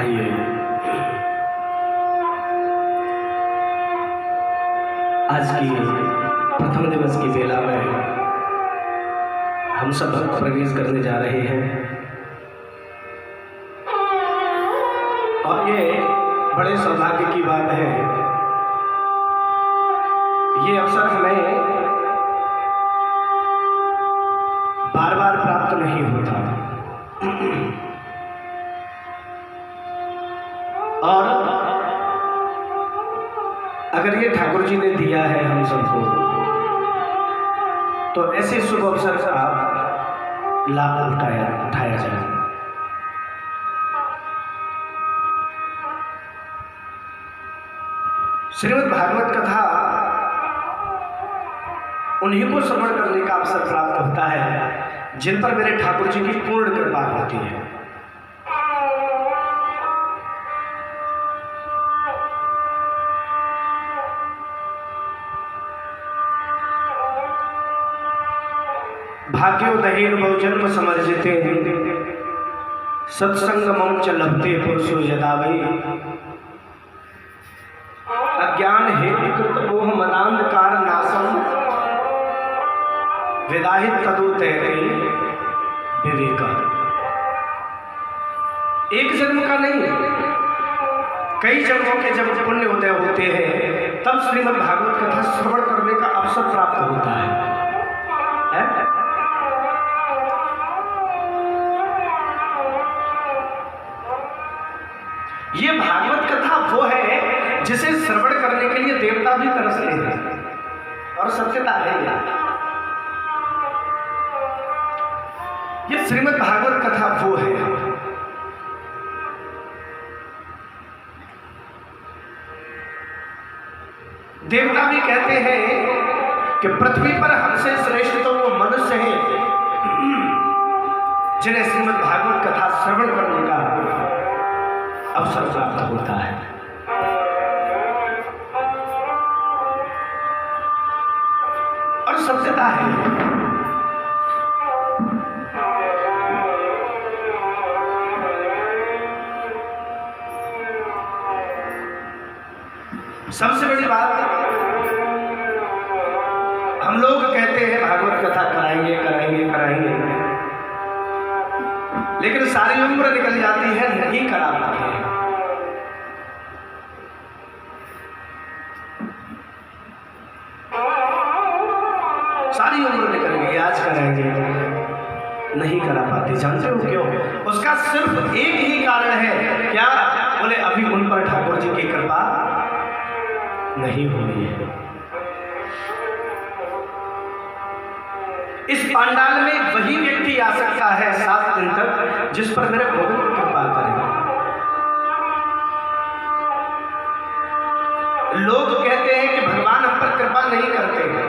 आइए आज की प्रथम दिवस की बेला में हम सब भक्त प्रवेश करने जा रहे हैं और ये बड़े सौभाग्य की बात है। ये अवसर हमें बार बार प्राप्त नहीं होता और अगर ये ठाकुर जी ने दिया है हम सबको तो ऐसे शुभ अवसर का लाभ उठाया जाए। श्रीमद् भागवत कथा उन्हीं को श्रवण करने का अवसर प्राप्त होता है जिन पर मेरे ठाकुर जी की पूर्ण कृपा होती है। भाग्योदयेन बहुजन्म समर्जिते सत्संगमं च लभते पुरुषो यदा वै अज्ञान हेतुकृत मोह मदांधकार नाशम विदाहित तदुतैते विवेक। एक जन्म का नहीं, कई जन्मों के जब पुण्य उदय होते हैं तब श्रीमद् भागवत कथा श्रवण करने का अवसर प्राप्त होता है? ये भागवत कथा वो है जिसे श्रवण करने के लिए देवता भी तरसते हैं और सत्यता है। ये श्रीमद् भागवत कथा वो है देवता भी कहते हैं कि पृथ्वी पर हमसे श्रेष्ठ तो वो मनुष्य हैं जिन्हें श्रीमद् भागवत कथा श्रवण करने का अवसर प्राप्त होता है। और सत्यता है सबसे बड़ी बात, हम लोग कहते हैं भागवत कथा कराएंगे कराएंगे कराएंगे, लेकिन सारी उम्र निकल जाती है, नहीं करा पाते हैं। सारी उम्र निकल गई, आज कराएंगे, नहीं करा पाते। जानते हो क्यों? उसका सिर्फ एक ही कारण है, क्या? बोले अभी उन पर ठाकुर जी की कृपा नहीं हुई है। इस पंडाल में वही व्यक्ति आ सकता है 7 दिन तक जिस पर मेरे गोविंद कृपा करें। लोग कहते हैं कि भगवान हम पर कृपा नहीं करते हैं,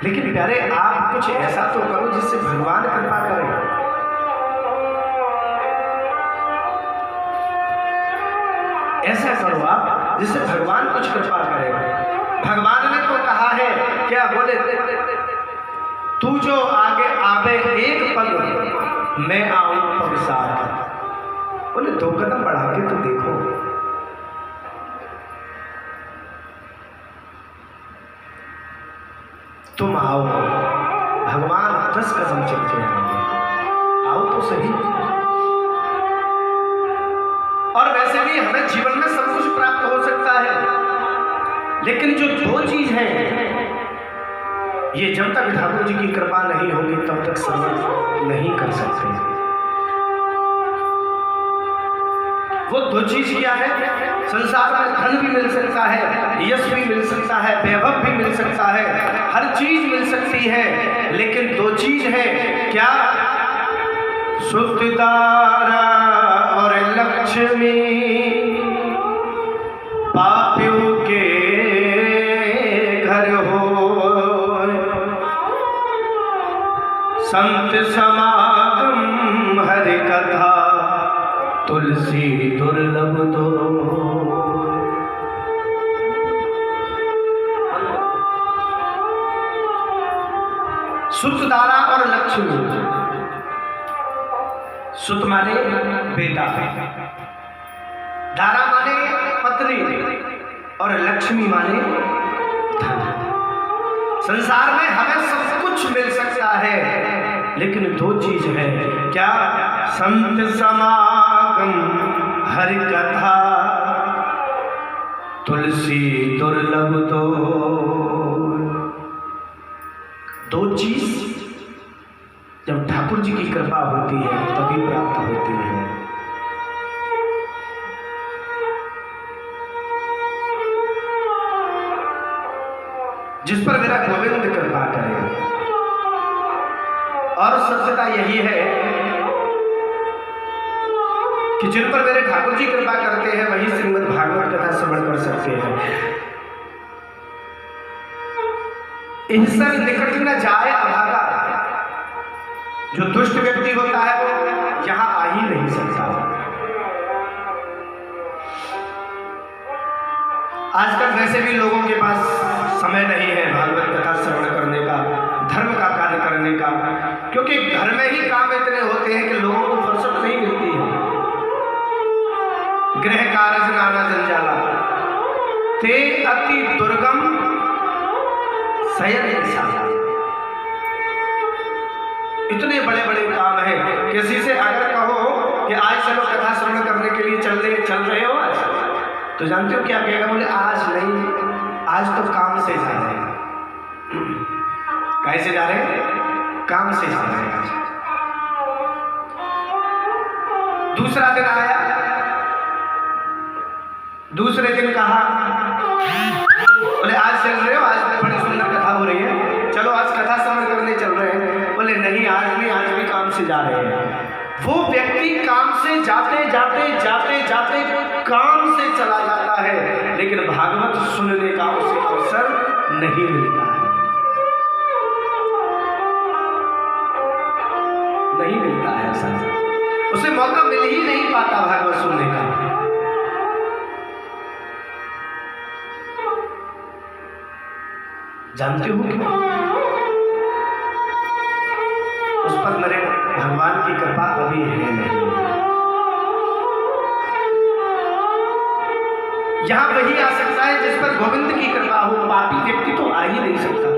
लेकिन प्यारे आप कुछ ऐसा तो करो जिससे भगवान कृपा करें। ऐसा करो आप जिससे भगवान कुछ कृपा करे। भगवान ने तो कहा है, क्या बोले? तू जो आगे आवे एक पग, मैं आऊं पग साथ। बोले 2 कदम बढ़ा के तो देखो। तुम आओ, भगवान 10 कदम चल के आएंगे, आओ तो सही। और वैसे भी हमें जीवन में सब कुछ प्राप्त हो सकता है, लेकिन जो 2 चीज है ये जब तक ठाकुर जी की कृपा नहीं होगी तब तक श्रवण नहीं कर सकते। वो 2 चीज क्या है? संसार में धन भी मिल सकता है, यश भी मिल सकता है, वैभव भी मिल सकता है, हर चीज मिल सकती है, लेकिन 2 चीज है, क्या? शुद्धदारा और लक्ष्मी पापियों के घर हो, संत समागम हरि कथा तुलसी दुर्लभ दो। शुद्धधारा और लक्ष्मी, सुत माने बेटा, दारा माने पत्नी और लक्ष्मी माने धन। संसार में हमें सब कुछ मिल सकता है, लेकिन दो चीज है क्या? संत समागम हरि कथा, तुलसी दुर्लभ दो चीज जब ठाकुर जी की कृपा होती है तभी प्राप्त होती है। जिस पर मेरा गोविंद कृपा करे, और सत्यता यही है कि जिन पर मेरे ठाकुर जी कृपा करते हैं वही श्रीमद् भागवत कथा श्रवण कर सकते हैं। इंसान निकट न जाए अभागा, जो दुष्ट व्यक्ति होता है वो यहां आ ही नहीं सकता। आजकल वैसे भी लोगों के पास समय नहीं है भागवत कथा श्रवण करने का, धर्म का कार्य करने का, क्योंकि घर में ही काम इतने होते हैं कि लोगों को फुर्सत नहीं मिलती है। गृह कार्य नाना जंजाला ते अति दुर्गम शयन साला। इतने बड़े बड़े काम हैं, किसी से अगर कहो कि आज चलो कथा श्रवण करने के लिए चल रहे हो आज, तो जानते हो क्या कहेगा? बोले आज नहीं, आज तो काम से जा रहे हैं। कैसे जा रहे हैं? काम से जा रहे हैं। दूसरा दिन आया, दूसरे दिन कहा बोले आज चल रहे हो, आज बड़ी सुंदर कथा हो रही है, चलो आज कथा श्रवण करने चल रहे हैं। बोले नहीं आज नहीं, आज भी काम से जा रहे हैं। वो व्यक्ति काम से जाते जाते जाते जाते काम से चला जाता है, लेकिन भागवत सुनने का उसे अवसर नहीं मिलता है, नहीं मिलता है ऐसा, उसे मौका मिल ही नहीं पाता भागवत सुनने का। जानते हो क्यों? उस पर मेरे भगवान की कृपा अभी है नहीं। यहां वही आ सकता है जिस पर गोविंद की कृपा हो, पापी व्यक्ति तो आ ही नहीं सकता।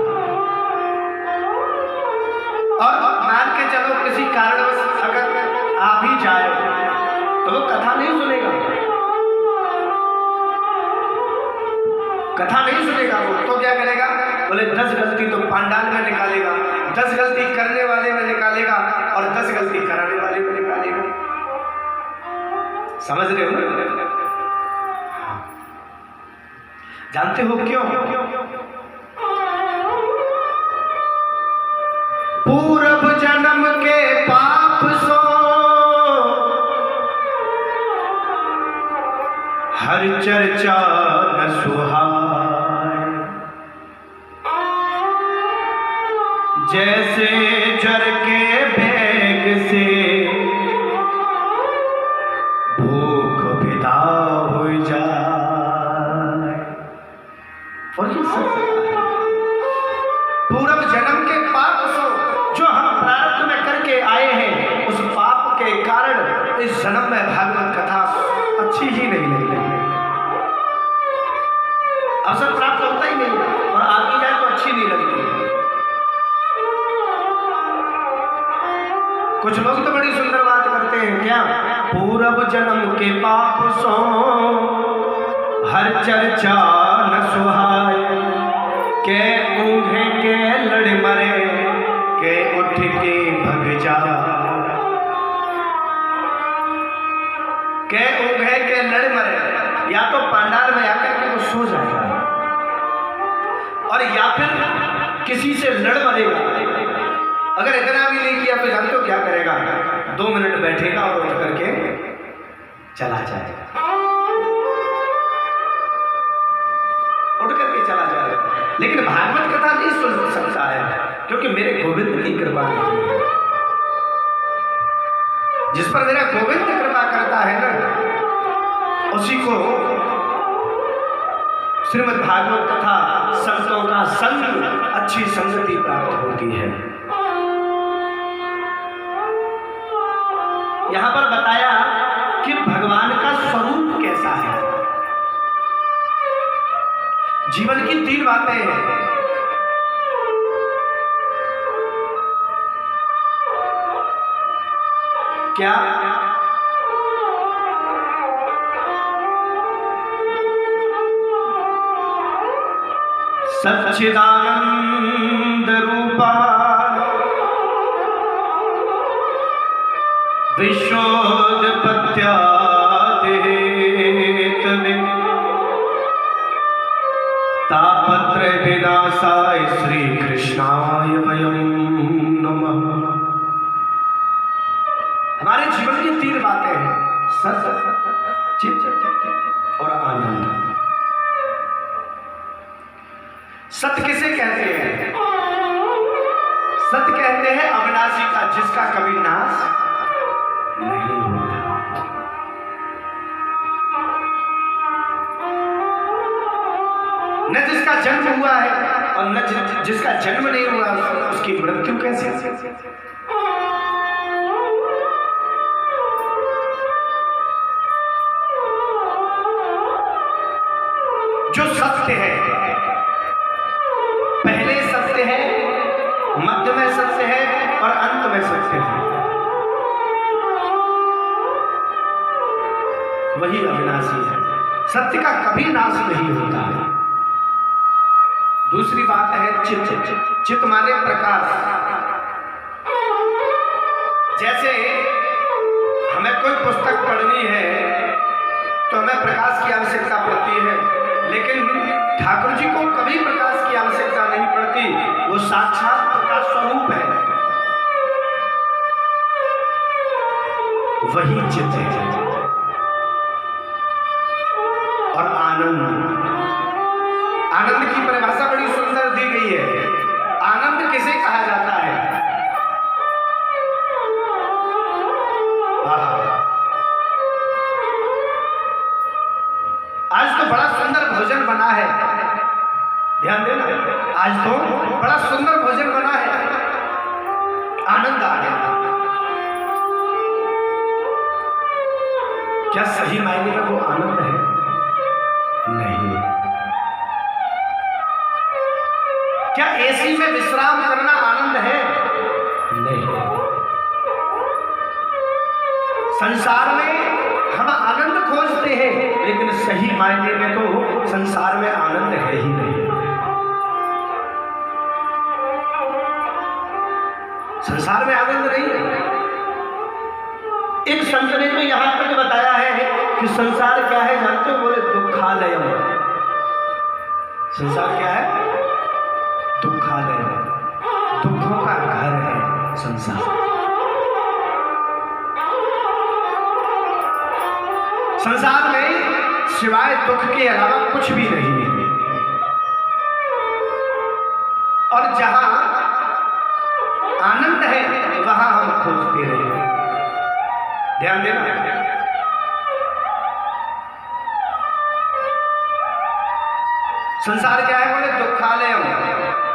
और मान के चलो किसी कारणवश अगर आ भी जाए तो वो कथा नहीं सुनेगा, कथा नहीं सुनेगा। वो तो क्या करेगा? बोले 10 गलती तो पांडाल में निकालेगा, 10 गलती करने वाले में निकालेगा और 10 गलती कराने वाले में निकालेगा। समझ रहे हो ना? जानते हो क्यों? पूर्व जन्म के पाप सो हर चर्चा न सुहाए, जैसे जर के बेग से भूख विदा हो जाए। और ये सब पूर्व जन्म के पाप सो, जो हम प्रारब्ध में करके आए हैं, उस पाप के कारण इस जन्म में भागवत कथा अच्छी ही नहीं लगी, अवसर प्राप्त होता ही नहीं, और आगे जाए तो अच्छी नहीं लगती। कुछ लोग तो बड़ी सुंदर बात करते हैं, क्या? पूर्व जन्म के पाप सो हर चर्चा न सुहाए, के ऊँघे के लड़ मरे, के उठ के भग जा, के ऊँघे के लड़ मरे, या तो पांडाल में आकर के वो सो जाएगा, और या फिर किसी से लड़ मरेगा। अगर इतना भी नहीं किया तो जानते हो क्या करेगा? 2 मिनट बैठेगा और उठ करके चला जाएगा, उठ करके चला जाएगा। लेकिन भागवत कथा नहीं सुन सकता है, क्योंकि मेरे गोविंद की कृपा नहीं है। जिस पर मेरा गोविंद कृपा करता है ना, उसी को श्रीमद् भागवत कथा संतों का संग, अच्छी संगति प्राप्त होती है। यहां पर बताया कि भगवान का स्वरूप कैसा है। जीवन की 3 बातें हैं। क्या? सच्चिदानंद रूपा विश्वोत्पत्त्यादिहेतवे तापत्र विनाशाय श्री कृष्णाय वयं नमः। हमारे जीवन की 3 बातें हैं, सत्य, चित्त और आनंद। सत्य किसे कहते हैं? सत्य कहते हैं अविनाशी का, जिसका कभी नाश नहीं होता। न जिसका जन्म हुआ है और न जिसका जन्म नहीं हुआ उसकी मृत्यु कैसे? जो सत्य है, पहले सत्य है, मध्य में सत्य है और अंत में सत्य है, वही अविनाशी है। सत्य का कभी नाश नहीं होता है। दूसरी बात है चित्त। चित्त माने प्रकाश। जैसे हमें कोई पुस्तक पढ़नी है तो हमें प्रकाश की आवश्यकता पड़ती है, लेकिन ठाकुर जी को कभी प्रकाश की आवश्यकता नहीं पड़ती। वो साक्षात प्रकाश स्वरूप है, वही चित्त है। और आनंद, आनंद की परिभाषा बड़ी सुंदर दी गई है। आनंद किसे कहा जाता है? आज तो बड़ा सुंदर भोजन बना है, ध्यान देना, आज तो बड़ा सुंदर भोजन बना है, आनंद आ गया। क्या सही मायने में वो आनंद है? नहीं। क्या एसी में विश्राम करना आनंद है? नहीं। संसार में हम आनंद खोजते हैं, लेकिन सही मायने में तो संसार में आनंद है ही नहीं। संसार में आनंद नहीं है। एक संत ने तो यहां तक बताया है कि संसार क्या है जानते हो? बोले दुखालयम। संसार क्या है? दुखालय, दुखों का घर है संसार। संसार में सिवाय दुख के अलावा कुछ भी नहीं है। और जहां आनंद है वहां हम खोजते रहे। ध्यान देना, संसार क्या है? बोले दुखालयम,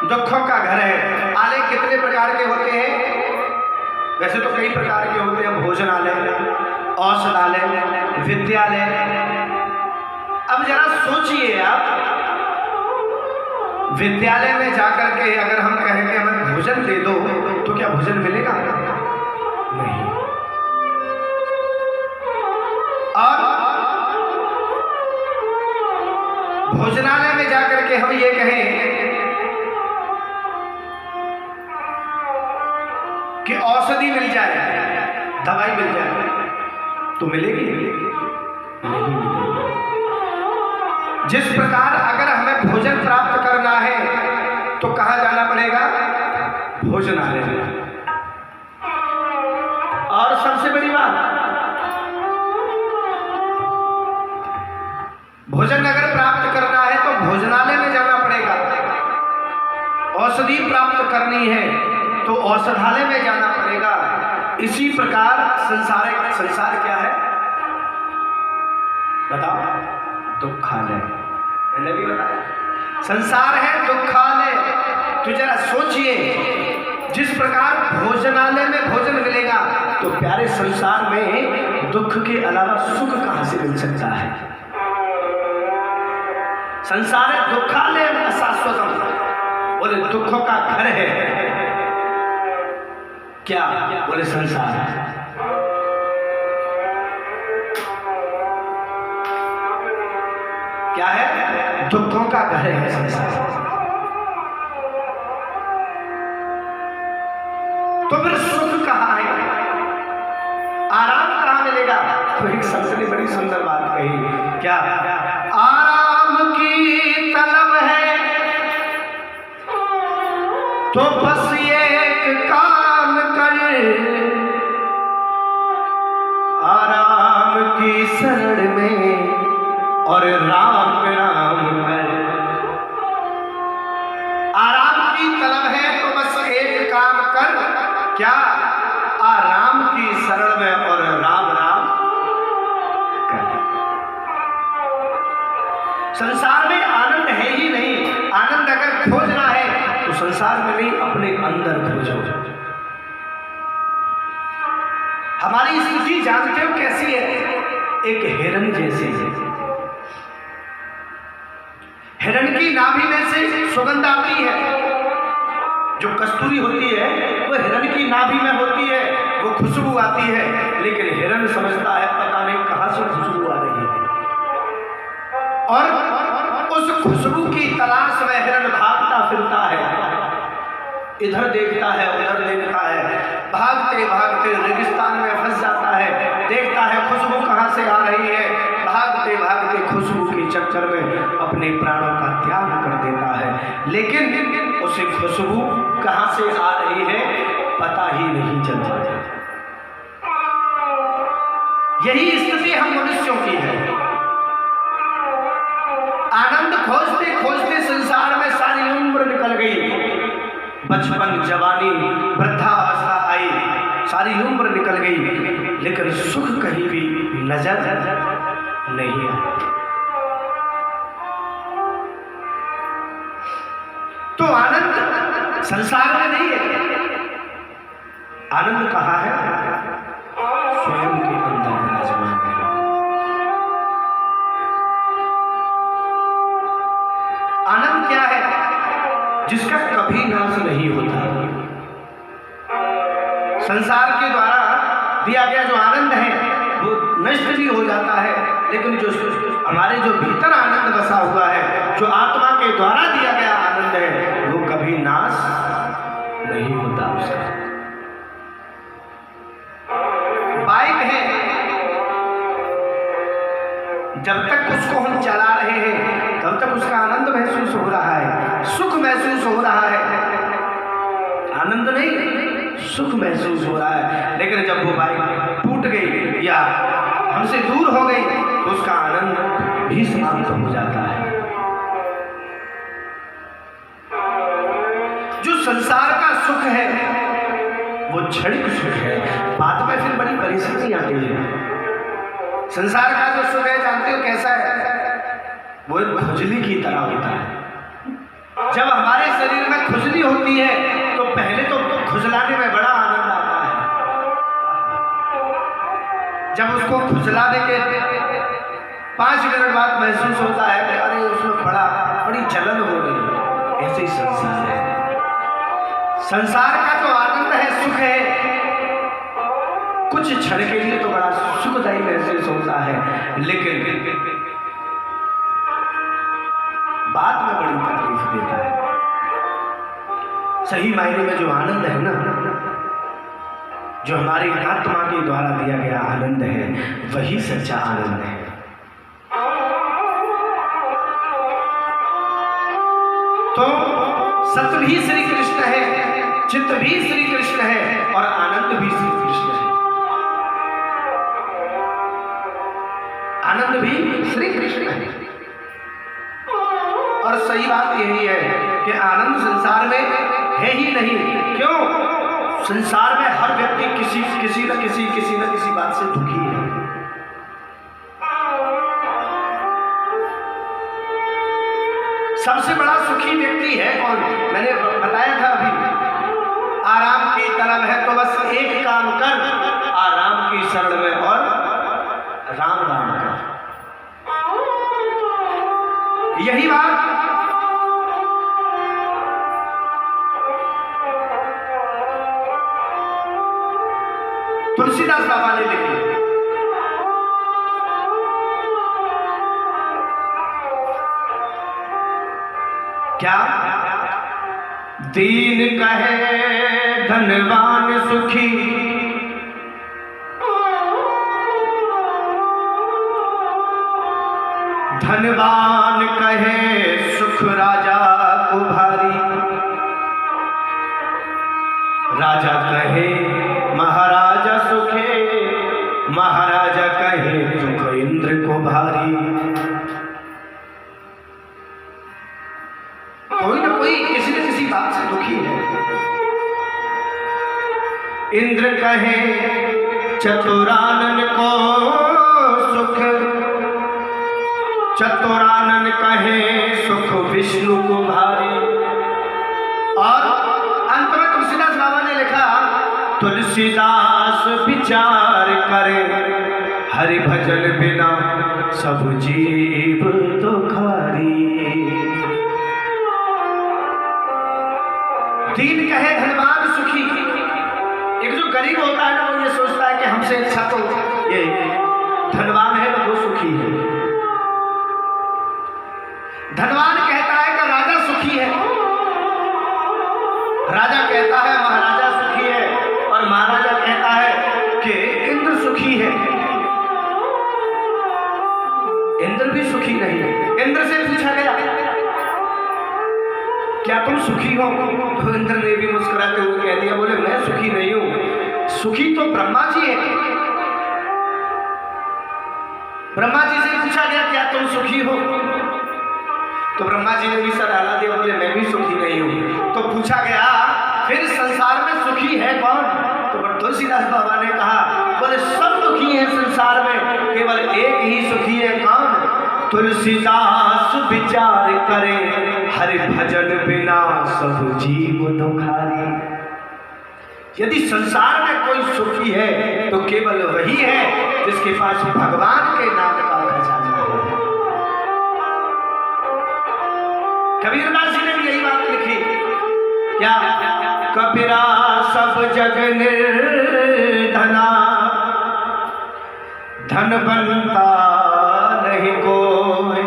दुखों का घर है। आलय कितने प्रकार के होते हैं? वैसे तो कई प्रकार के होते हैं, भोजनालय, औषधालय, विद्यालय। अब जरा सोचिए आप, विद्यालय में जाकर के अगर हम कहें कि हमें भोजन दे दो तो क्या भोजन मिलेगा? नहीं। और भोजनालय में जाकर के हम ये कहें कि औषधि मिल जाए, दवाई मिल जाए, तो मिलेगी? नहीं मिलेगी। जिस प्रकार अगर हमें भोजन प्राप्त करना है तो कहाँ जाना पड़ेगा? भोजनालय में। और सबसे बड़ी बात, भोजन अगर प्राप्त करना है तो भोजनालय में जाना पड़ेगा। औषधि प्राप्त करनी है तो औषधालय में जाना पड़ेगा। इसी प्रकार संसार क्या है? बताओ। दुखालय। मैंने भी बताया संसार है दुखालय। तो जरा सोचिए, जिस प्रकार भोजनालय में भोजन मिलेगा तो तो प्यारे संसार में दुख के अलावा सुख कहां से मिल सकता है? संसार दुखालय अशाश्वतम, बोले दुखों का घर है क्या? बोले संसार। क्या है? दुखों का घर है संसार। तो फिर सुख कहाँ है, आराम कहाँ मिलेगा? तो एक संत ने बड़ी सुंदर बात कही, क्या? आराम की तलब है तो बस एक काम कर, आराम की शरण में और राम राम कर। आराम की तलब है तो बस एक काम कर, क्या? आराम की शरण में और राम राम कर। संसार में आनंद है ही नहीं। आनंद अगर खोजना है तो संसार में नहीं, अपने अंदर खोजो। हमारी स्थिति जानते हो कैसी है? एक हिरण जैसी है। हिरण की नाभि में से सुगंध आती है, जो कस्तूरी होती है वो हिरण की नाभि में होती है, वो खुशबू आती है। लेकिन हिरण समझता है पता नहीं कहां से खुशबू आ रही है, और उस खुशबू की तलाश में हिरण भागता फिरता है, इधर देखता है उधर देखता है, भागते भागते रेगिस्तान में फंस जाता है, देखता है खुशबू कहां से आ रही है, भागते भागते खुशबू के चक्कर में अपने प्राणों का त्याग कर देता है। लेकिन उसे खुशबू कहां से आ रही है पता ही नहीं चलता। यही स्थिति हम मनुष्यों की है। आनंद खोजते खोजते संसार में सारी उम्र निकल गई, बचपन जवानी वृद्धावस्था आई, सारी उम्र निकल गई, लेकिन सुख कहीं भी नजर नहीं आया। तो आनंद संसार में नहीं है। आनंद कहाँ है? स्वयं के अंदर विराजमान है। आनंद क्या है? जिसका कभी नाश नहीं होता। संसार के द्वारा दिया गया जो आनंद है वो नष्ट भी हो जाता है, लेकिन जो हमारे जो भीतर आनंद बसा हुआ है, जो आत्मा के द्वारा दिया गया आनंद है, वो कभी नाश नहीं होता उसका। बाइक है, जब तक उसको हम चला रहे हैं तब तक उसका आनंद महसूस हो रहा है, सुख महसूस हो रहा है। आनंद नहीं, सुख महसूस हो रहा है। लेकिन जब वो बाइक टूट गई या हमसे दूर हो गई तो उसका आनंद भी समाप्त हो जाता है। जो संसार का सुख है वो क्षणिक सुख है, बाद में फिर बड़ी परेशानी आती है। संसार का जो सुख है जानते हो कैसा है? वो एक खुजली की तरह होता है। जब हमारे शरीर में खुजली होती है तो पहले तो खुजलाने में बड़ा आनंद आता है। जब उसको खुजलाने के 5 मिनट बाद महसूस होता है कि अरे उसमें बड़ी जलन हो गई। ऐसे ही संसार है। संसार का जो आनंद है, सुख है, कुछ क्षण के लिए तो बड़ा सुखदायी महसूस होता है, लेकिन बाद में बड़ी तकलीफ देता है। सही मायने में जो आनंद है ना, जो हमारी आत्मा के द्वारा दिया गया आनंद है, वही सच्चा आनंद है। तो सत्य भी श्री कृष्ण है, चित्त भी श्री कृष्ण है और आनंद भी श्री कृष्ण है। आनंद भी श्री कृष्ण है। और सही बात यही है कि आनंद संसार में है ही नहीं। क्यों? संसार में हर व्यक्ति किसी न किसी बात से दुखी है। सबसे बड़ा सुखी व्यक्ति है कौन? मैंने बताया था अभी, आराम की तलब है तो बस एक काम कर, शरण में और राम राम कर। यही बात तुलसीदास बाबा ने लिखी। क्या? दीन कहे धनवान सुखी, धनवान कहे सुख राजा को भारी, राजा कहे महाराजा सुखे, महाराजा कहे सुख इंद्र को भारी। कोई ना कोई किसी न किसी बात से दुखी है। इंद्र कहे चतुरानन को सुख, चतुरानन कहे सुख विष्णु को भारी। और अंत में तुलसीदास बाबा ने लिखा, तुलसीदास विचार करे हरि भजन बिना सब जीव दुखारी। दीन कहे धनवान सुखी। एक जो गरीब होता है ना, वो ये सोचता है कि हमसे अच्छा तो ये धनवान है तो वो सुखी है। धनवान कहता है कि राजा सुखी है, राजा कहता है महाराजा सुखी है, और महाराजा कहता है कि इंद्र सुखी है। इंद्र भी सुखी नहीं है। इंद्र से पूछा गया क्या तुम सुखी हो? तो इंद्र ने भी मुस्कुराते हुए कह दिया, बोले मैं सुखी नहीं हूं, सुखी तो ब्रह्मा जी है। ब्रह्मा जी से पूछा गया क्या तुम सुखी हो? तो ब्रह्मा जी ने भी सर हिला दिया, बोले मैं भी सुखी नहीं हूं। तो पूछा गया फिर संसार में सुखी है कौन? तो तुलसीदास बाबा ने कहा, बोले सब दुखी हैं संसार में, केवल एक ही सुखी है कौन? तुलसीदास विचार करे हरि भजन बिना सब जीव दुखारी। यदि संसार में कोई सुखी है तो केवल वही है जिसके पास भगवान के नाम का खजाना है। कबीरदास जी ने भी यही बात लिखी। क्या? कबीरा सब जग निर्धना, धनवंता नहीं कोई,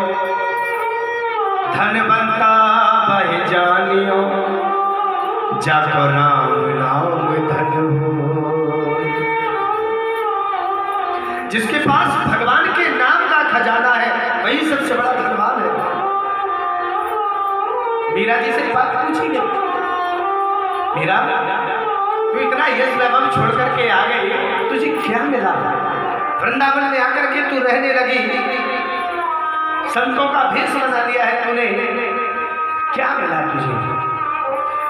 धनवंता वह जानियो, जाको राम नाम धन हो। जिसके पास भगवान के नाम का खजाना है वही सबसे बड़ा धनवान है। मीरा जी से बात पूछी गई, मीरा तू इतना यश वैभव छोड़ करके आ गई, तुझे क्या मिला? वृंदावन में आकर के तू रहने लगी, संतों का भेष बना लिया है तूने, क्या मिला तुझे?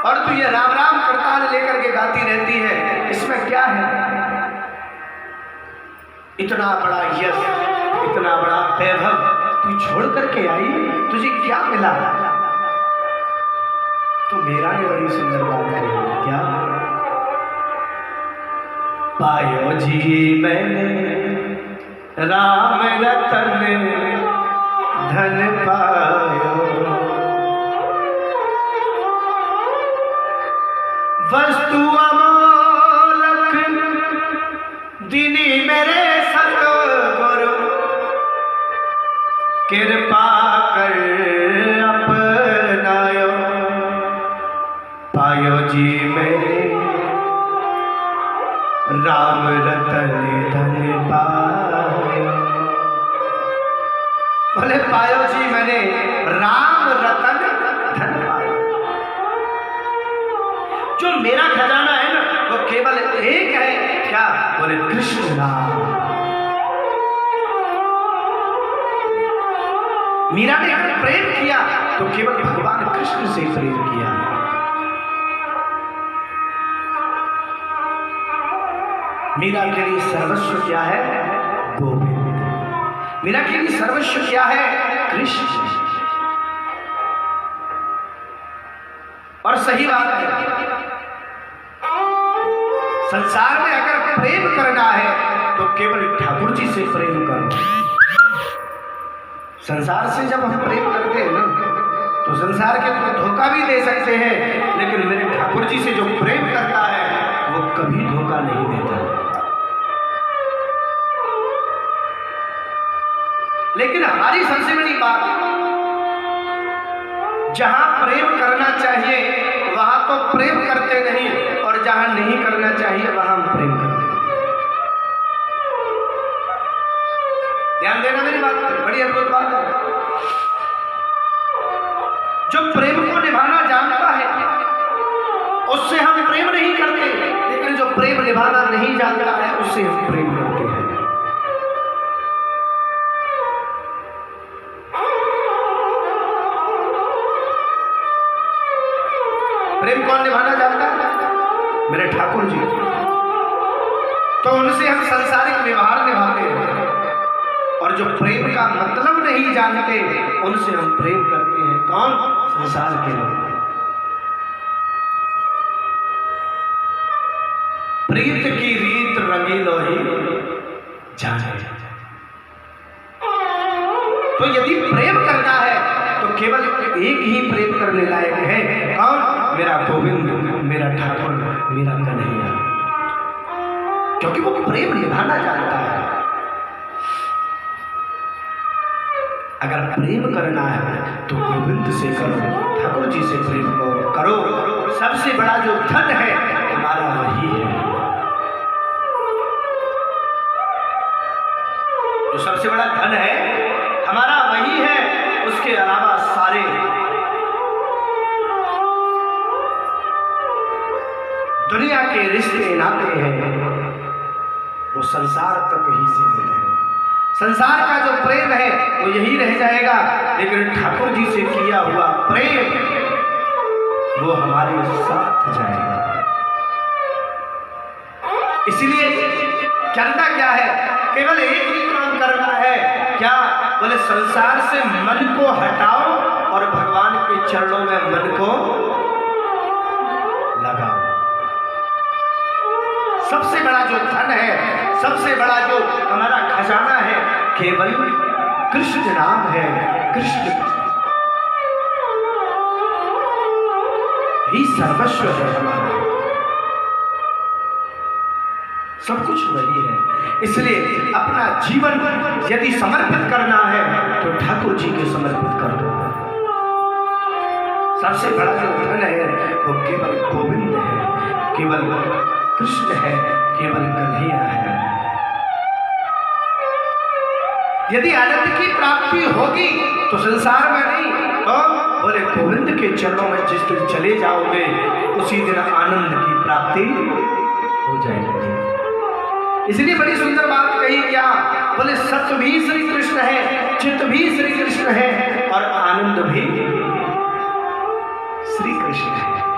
और तू ये राम राम करताल लेकर के गाती रहती है, इसमें क्या है? इतना बड़ा यश, इतना बड़ा वैभव तू छोड़ करके आई, तुझे क्या मिला? तो मेरा ने बड़ी सुंदर बात कही। क्या? पायो जी मैंने राम रतन धन पायो, वस्तु अमोलक दिनी मेरे सतगुरु, कृपा कर अपनायो। पायो जी मेरे राम रतन धन पायो। बोले पायो जी मैंने राम रतन धन पायो। जो मेरा खजाना है ना वो केवल एक है। क्या? बोले कृष्ण नाम। मीरा ने अगर प्रेम किया तो केवल भगवान कृष्ण से प्रेम किया। मीरा के लिए सर्वस्व क्या है? गोविंद। मीरा के लिए सर्वस्व क्या है? कृष्ण। और सही बात है, संसार में अगर प्रेम करना है तो केवल ठाकुर जी से प्रेम करो। संसार से जब हम प्रेम करते हैं ना, तो संसार के तो धोखा भी दे सकते हैं, लेकिन मेरे ठाकुर जी से जो प्रेम करता है वो कभी धोखा नहीं देता। लेकिन हमारी सबसे बड़ी बात, जहां प्रेम करना चाहिए वहां तो प्रेम करते नहीं, और जहां नहीं करना चाहिए वहां हम प्रेम करते हैं। ध्यान देना मेरी बात पर, बड़ी अद्भुत बात है। जो प्रेम को निभाना जानता है उससे हम प्रेम नहीं करते, लेकिन जो प्रेम निभाना नहीं जानता है उससे हम प्रेम करते हैं। प्रेम कौन निभाना जानता है? मेरे ठाकुर जी। तो उनसे हम सांसारिक व्यवहार निभाते हैं, और जो प्रेम का मतलब नहीं जानते उनसे हम प्रेम करते हैं। कौन? संसार के लोग। प्रीत की रीत रंगी लोही जाने। तो यदि प्रेम करना है तो केवल एक ही प्रेम करने लायक है। कौन? मेरा गोविंद, मेरा ठाकुर, मेरा कन्हैया। क्योंकि वो प्रेम निभाना जानता है। अगर प्रेम करना है तो गोविंद से करो, ठाकुर जी से प्रेम करो। सबसे बड़ा जो धन है हमारा वही है। जो सबसे बड़ा धन है हमारा वही है। उसके अलावा सारे दुनिया के रिश्ते नाते हैं वो संसार तक ही सीमित है। संसार का जो प्रेम है वो यही रह जाएगा, लेकिन ठाकुर जी से किया हुआ प्रेम वो हमारे साथ जाएगा। इसलिए करना क्या है? केवल एक ही काम करना है। क्या? बोले संसार से मन को हटाओ और भगवान के चरणों में मन को लगाओ। सबसे बड़ा जो धन है, सबसे बड़ा जो हमारा खजाना है, केवल कृष्ण नाम है। कृष्ण ही सर्वस्व है हमारा, सब कुछ वही है। इसलिए अपना जीवन यदि समर्पित करना है तो ठाकुर जी के समर्पित कर दो। सबसे बड़ा जो धन है वो केवल गोविंद है, केवल कृष्ण है, केवल कन्हैया है। यदि आनंद की प्राप्ति होगी तो संसार में नहीं, तो बोले गोविंद के चरणों में जिस दिन चले जाओगे उसी दिन आनंद की प्राप्ति हो जाएगी। इसलिए बड़ी सुंदर बात कही। क्या? बोले सत्य भी श्री कृष्ण है, चित्त भी श्री कृष्ण है, और आनंद भी श्री कृष्ण है।